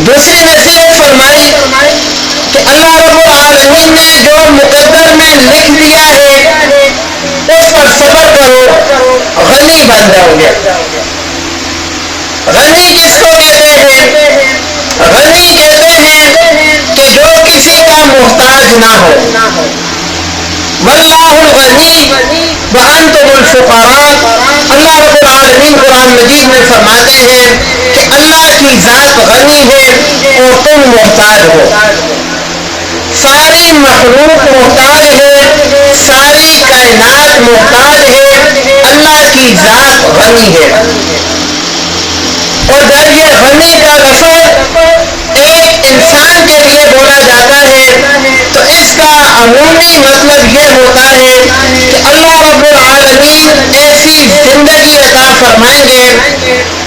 دوسری نصیحت فرمائی کہ اللہ رب العالمین نے جو مقدر میں لکھ دیا ہے اس پر صبر کرو، غنی بن جاؤ گے۔ غنی کس کو کہتے ہیں؟ غنی کہتے ہیں کہ جو کسی کا محتاج نہ ہو۔ واللہ الغنی وانتم الفقراء، اللہ رب العالمین قرآن مجید میں فرماتے ہیں کہ اللہ کی ذات غنی ہے اور تم محتاج ہو۔ ساری مخلوق محتاج ہے، ساری کائنات محتاج ہے، اللہ کی ذات غنی ہے۔ اور جب یہ غنی کا لفظ ایک انسان کے لیے بولا جاتا ہے تو اس کا عمومی مطلب یہ ہوتا ہے کہ اللہ رب العالمین ایسی زندگی عطا فرمائیں گے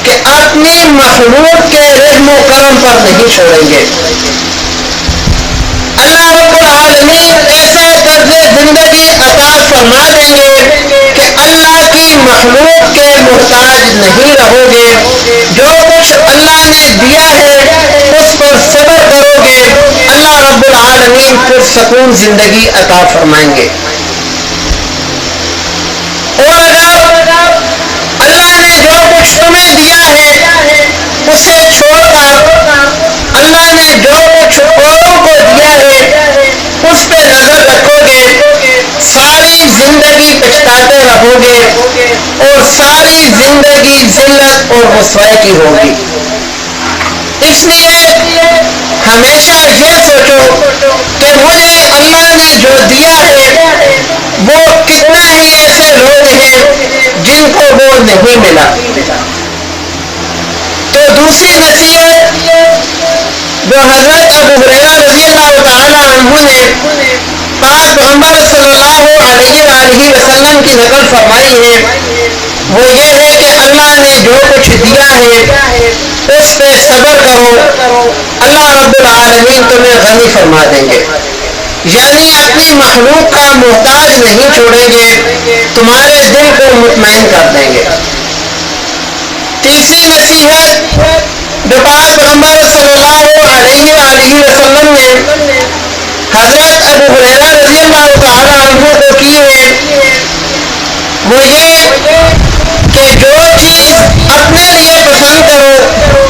کہ اپنی مخلوق کے رحم و کرم پر نہیں چھوڑیں گے۔ اللہ رب العالمین ایسا طرز زندگی عطا فرما دیں گے کہ اللہ کی مخلوق کے محتاج نہیں رہو گے۔ جو کچھ اللہ نے دیا ہے اس پر صبر کرو گے، اللہ رب العالمین پرسکون زندگی عطا فرمائیں گے۔ اور اگر اللہ نے جو کچھ تمہیں دیا ہے اسے چھوڑ کر اللہ نے جو کچھ اوروں کو دیا ہے اس پہ نظر رکھو گے، ساری زندگی پچھتاتے رہو گے اور ساری زندگی ذلت اور رسوائی کی ہوگی۔ اس لیے ہمیشہ یہ سوچو کہ مجھے اللہ نے جو دیا ہے وہ کتنا ہی ایسے لوگ ہیں جن کو وہ نہیں ملا۔ تو دوسری نصیحت جو حضرت ابو ہریرہ رضی اللہ تعالی عنہ نے پاک محمد صلی اللہ علیہ وآلہ وسلم کی نقل فرمائی ہے وہ یہ ہے کہ اللہ نے جو کچھ دیا ہے اس پہ صبر کرو، اللہ رب العالمین تمہیں غنی فرما دیں گے۔ یعنی اپنی مخلوق کا محتاج نہیں چھوڑیں گے، تمہارے دل کو مطمئن کر دیں گے۔ تیسری نصیحت جو پاک محمد صلی اللہ علیہ وآلہ وسلم نے حضرت ابو ہریرہ رضی اللہ تعالی عنہ کو کی ہے وہ یہ کہ جو چیز اپنے لیے پسند کرو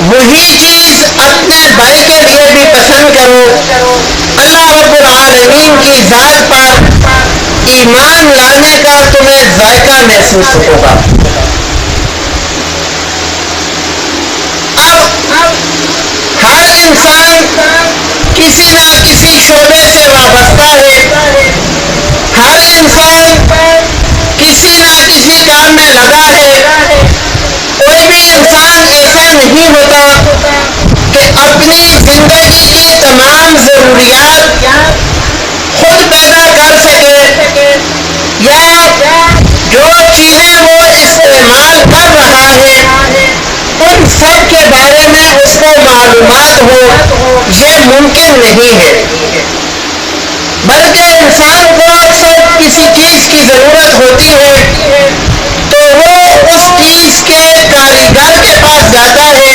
وہی چیز اپنے بھائی کے لیے بھی پسند کرو، اللہ رب العالمین کی ذات پر ایمان لانے کا تمہیں ذائقہ محسوس ہوگا۔ ہر انسان کسی نہ کسی شعبے سے وابستہ ہے، ہر انسان کسی نہ کسی کام میں لگا ہے۔ کوئی بھی انسان ایسا نہیں ہوتا کہ اپنی زندگی کی تمام ضروریات خود پیدا کر سکے یا جو چیزیں وہ استعمال کر رہا ہے ان سب کے بارے میں اس کو معلومات ہو، یہ ممکن نہیں ہے۔ بلکہ انسان کو اکثر کسی چیز کی ضرورت ہوتی ہے تو وہ اس چیز کے کاریگر کے پاس جاتا ہے،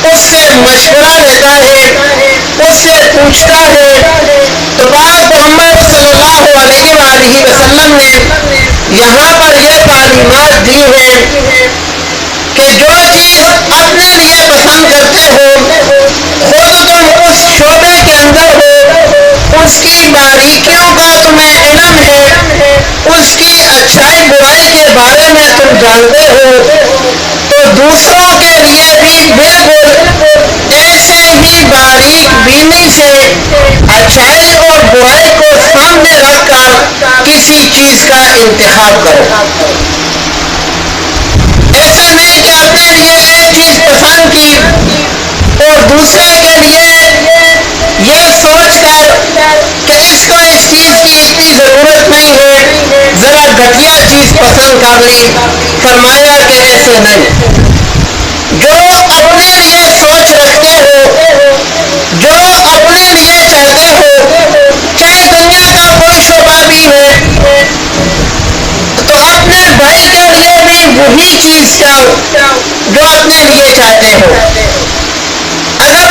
اس سے مشورہ لیتا ہے، اس سے پوچھتا ہے۔ تو پاک محمد صلی اللہ علیہ وآلہ وسلم نے یہاں پر یہ تعلیمات دی ہیں کہ جو چیز اپنے لیے پسند کرتے ہو، خود تم اس شعبے کے اندر ہو، اس کی باریکیوں کا تمہیں علم ہے، اس کی اچھائی برائی کے بارے میں تم جانتے ہو، تو دوسروں کے لیے بھی بالکل ایسے ہی باریک بینی سے اچھائی اور برائی کو سامنے رکھ کر کسی چیز کا انتخاب کرو۔ ایسا نہیں کہ اپنے لیے ایک چیز پسند کی اور دوسرے کے لیے یہ سوچ کر کہ اس کو اس چیز کی اتنی ضرورت نہیں ہے، ذرا گھٹیا چیز پسند کر لی۔ فرمایا کہ ایسے نہیں، جو اپنے لیے سوچ رکھتے ہو، جو اپنے لیے چاہتے ہو، چاہے دنیا کا کوئی شعبہ بھی ہے تو اپنے بھائی کے لیے بھی وہی چیز چاہو جو اپنے لیے چاہتے ہو۔ اگر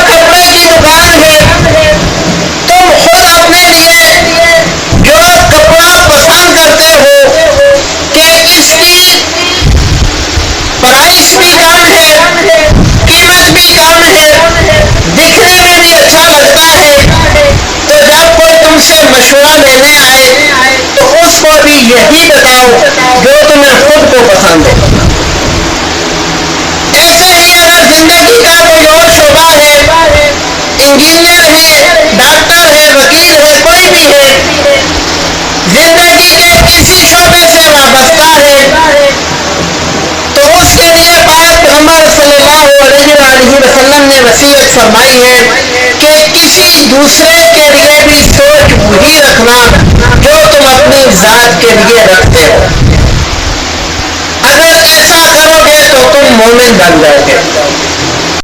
یہی بتاؤ جو تمہیں خود کو پسند ہو۔ ایسے ہی اگر زندگی کا کوئی اور شعبہ ہے، انجینئر ہے، ڈاکٹر ہے، وکیل ہے، کوئی بھی ہے، زندگی کے کسی شعبے سے وابستہ ہے، تو اس کے لیے پاک پیغمبر صلی اللہ علیہ وآلہ وسلم نے وصیت فرمائی ہے کہ کسی دوسرے کے لیے بھی سوچ وہی رکھنا جو تم اپنی ذات کے لیے رکھتے ہو۔ اگر ایسا کرو گے تو تم مومن بن جاؤ گے۔